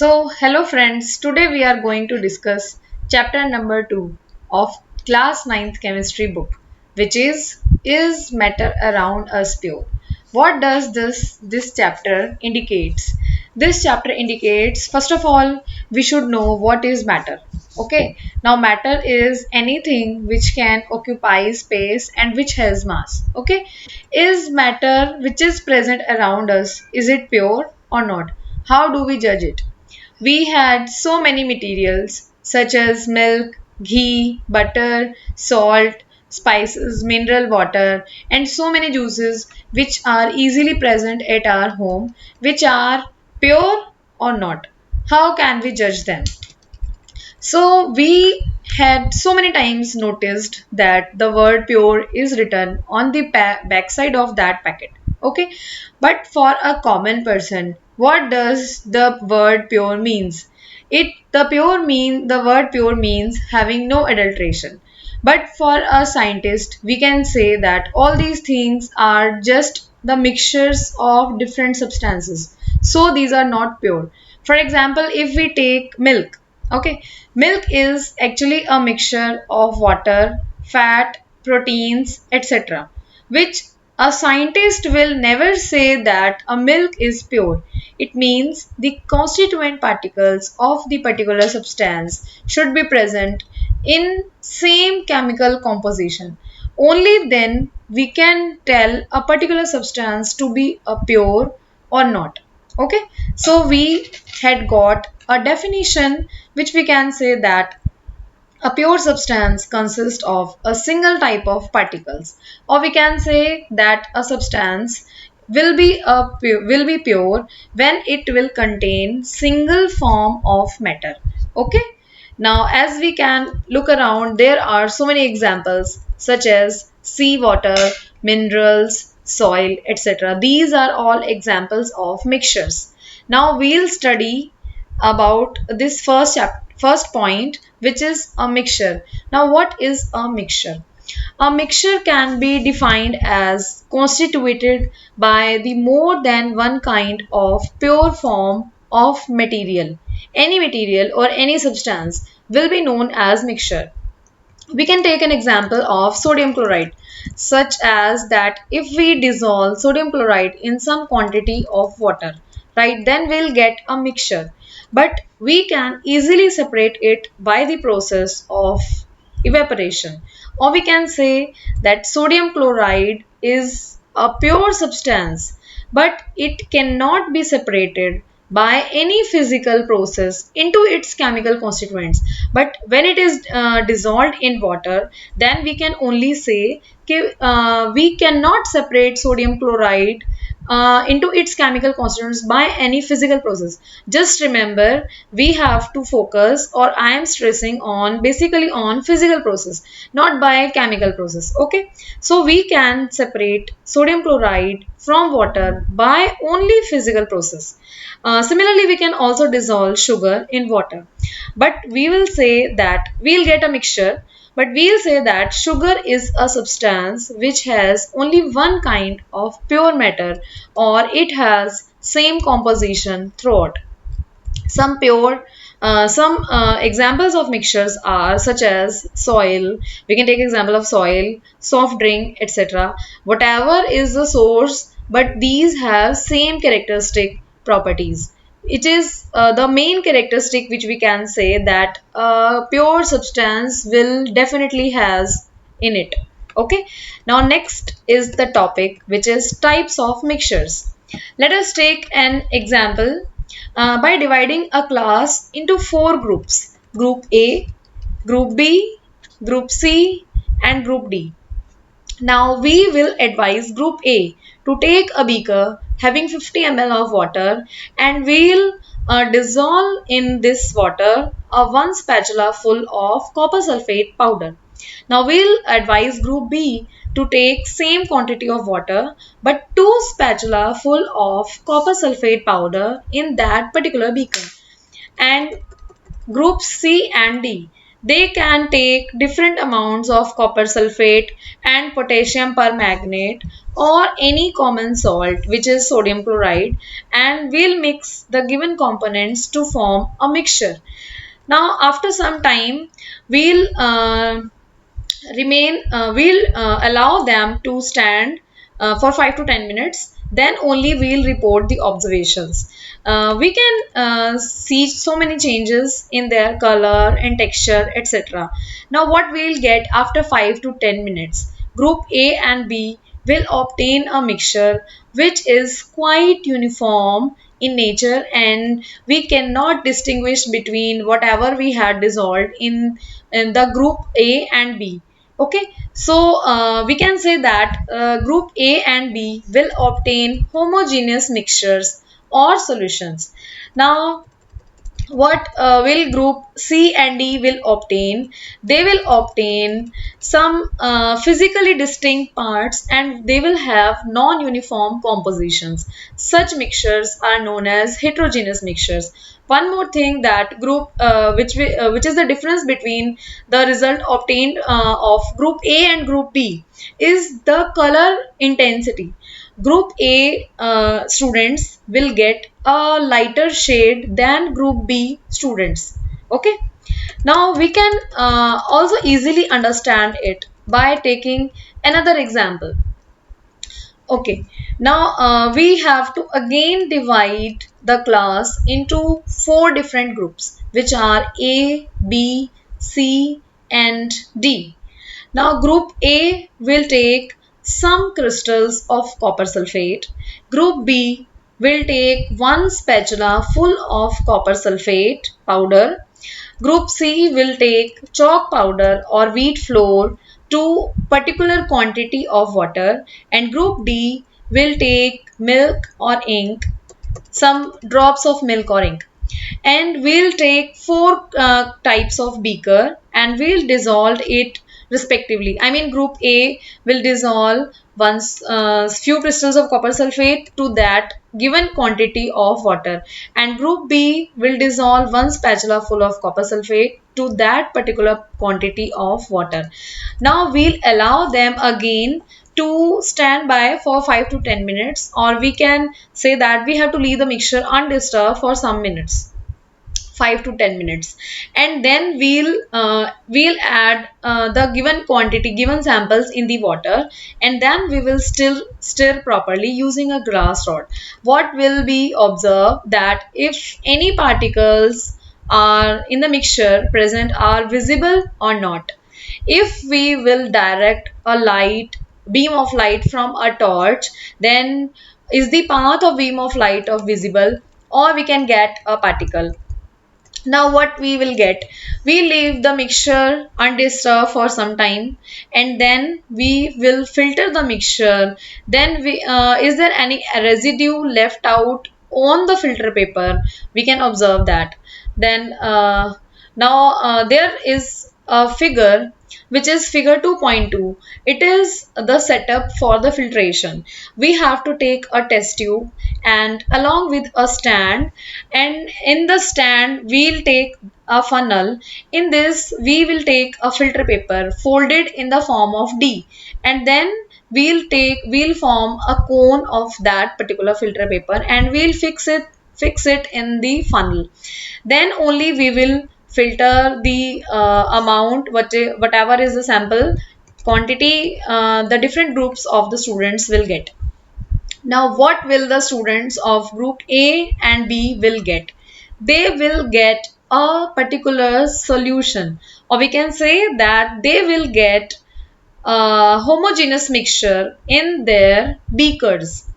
Hello friends, today we are going to discuss chapter number 2 of class ninth chemistry book, which is matter around us pure? What does this chapter indicates? This chapter indicates, first of all, we should know what is matter. Okay, now matter is anything which can occupy space and which has mass. Okay, is matter which is present around us, is it pure or not? How do we judge it? We had so many materials such as milk, ghee, butter, salt, spices, mineral water, and so many juices which are easily present at our home, which are pure or not. How can we judge them? So we had so many times noticed that the word pure is written on the backside of that packet. Okay, but for a common person, what does the word pure means? The word pure means having no adulteration. But for a scientist, we can say that all these things are just the mixtures of different substances. So these are not pure. For example, if we take milk, okay, milk is actually a mixture of water, fat, proteins, etc., which a scientist will never say that a milk is pure. It means the constituent particles of the particular substance should be present in same chemical composition. Only then we can tell a particular substance to be a pure or not. Okay, so we had got a definition which we can say that a pure substance consists of a single type of particles, or we can say that a substance will be pure when it will contain single form of matter. Okay. Now, as we can look around, there are so many examples such as seawater, minerals, soil, etc. These are all examples of mixtures. Now, we'll study about this first point, which is a mixture. Now, what is a mixture? A mixture can be defined as constituted by the more than one kind of pure form of material. Any material or any substance will be known as mixture. We can take an example of sodium chloride, such as that if we dissolve sodium chloride in some quantity of water, right, then we'll get a mixture. But we can easily separate it by the process of evaporation. Or we can say that sodium chloride is a pure substance, but it cannot be separated by any physical process into its chemical constituents. But when it is dissolved in water, then we can only say we cannot separate sodium chloride into its chemical constituents by any physical process. Just remember, we have to focus, or I am stressing on basically on physical process, not by chemical process. Okay, so we can separate sodium chloride from water by only physical process. Similarly, we can also dissolve sugar in water, but we will say that we'll get a mixture, but we'll say that sugar is a substance which has only one kind of pure matter, or it has same composition throughout. Some examples of mixtures are such as soil. We can take example of soil, soft drink, etc. Whatever is the source, but these have same characteristic properties. It is the main characteristic which we can say that pure substance will definitely has in it. Okay, now next is the topic, which is types of mixtures. Let us take an example by dividing a class into four groups: Group A, Group B, Group C, and Group D. Now we will advise Group A to take a beaker having 50 ml of water, and we'll dissolve in this water a one spatula full of copper sulfate powder. Now we'll advise Group B to take same quantity of water but two spatula full of copper sulfate powder in that particular beaker. And Group C and D, they can take different amounts of copper sulfate and potassium permanganate or any common salt which is sodium chloride, and will mix the given components to form a mixture. Now after some time we'll allow them to stand for 5 to 10 minutes, then only we'll report the observations. We can see so many changes in their color and texture, etc. Now what we'll get after 5 to 10 minutes, group A and B will obtain a mixture which is quite uniform in nature, and we cannot distinguish between whatever we had dissolved in the group A and B. Okay, so we can say that group A and B will obtain homogeneous mixtures or solutions. Now what will group C and D will obtain? They will obtain some physically distinct parts, and they will have non-uniform compositions. Such mixtures are known as heterogeneous mixtures. One more thing, that group which is the difference between the result obtained of group A and group B is the color intensity. Group A students will get a lighter shade than group B students. Okay. Now we can also easily understand it by taking another example. Okay. Now we have to again divide the class into four different groups, which are A, B, C and D. Now group A will take some crystals of copper sulfate. Group B will take one spatula full of copper sulfate powder. Group C will take chalk powder or wheat flour to particular quantity of water, and group D will take milk or ink, some drops of milk or ink, and we'll take four types of beaker and we'll dissolve it respectively. I mean, group A will dissolve once few crystals of copper sulfate to that given quantity of water, and group B will dissolve one spatula full of copper sulfate to that particular quantity of water. Now we'll allow them again to stand by for 5 to 10 minutes, or we can say that we have to leave the mixture undisturbed for some minutes, 5 to 10 minutes, and then we'll add the given quantity, given samples in the water, and then we will still stir properly using a glass rod. What will be observed, that if any particles are in the mixture present are visible or not. If we will direct a beam of light from a torch, then is the path of beam of light of visible, or we can get a particle. Now what we will get, we leave the mixture undisturbed for some time, and then we will filter the mixture. Then we is there any residue left out on the filter paper, we can observe that. Then now there is a figure which is figure 2.2. It is the setup for the filtration. We have to take a test tube and along with a stand, and in the stand we'll take a funnel. In this we will take a filter paper folded in the form of D, and then we'll form a cone of that particular filter paper, and we'll fix it in the funnel. Then only we will filter the amount, whatever is the sample quantity the different groups of the students will get. Now what will the students of group A and B will get? They will get a particular solution, or we can say that they will get a homogeneous mixture in their beakers.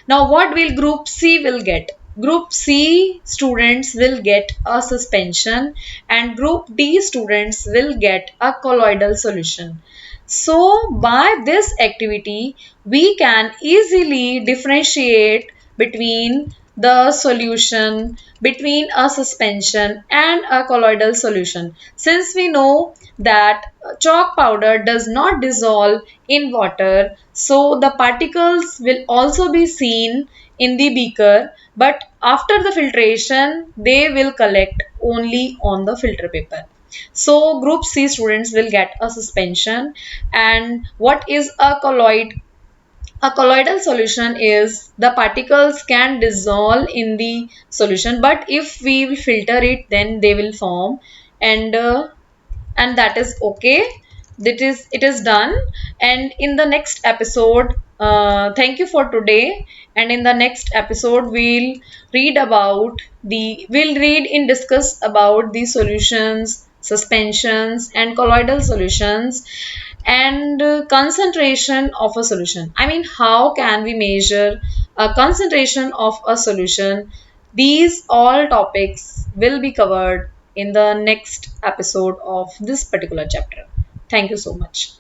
Now what will group C will get? Group C students will get a suspension, and group D students will get a colloidal solution. So by this activity we can easily differentiate between the solution, between a suspension and a colloidal solution. Since we know that chalk powder does not dissolve in water, so the particles will also be seen in the beaker, but after the filtration they will collect only on the filter paper. So group C students will get a suspension. And what is a colloid? A colloidal solution is the particles can dissolve in the solution, but if we will filter it, then they will form. And uh, and that is okay. It is done. And in the next episode, thank you for today. And in the next episode, we'll read and discuss about the solutions, suspensions, and colloidal solutions, and concentration of a solution. I mean, how can we measure a concentration of a solution? These all topics will be covered in the next episode of this particular chapter. Thank you so much.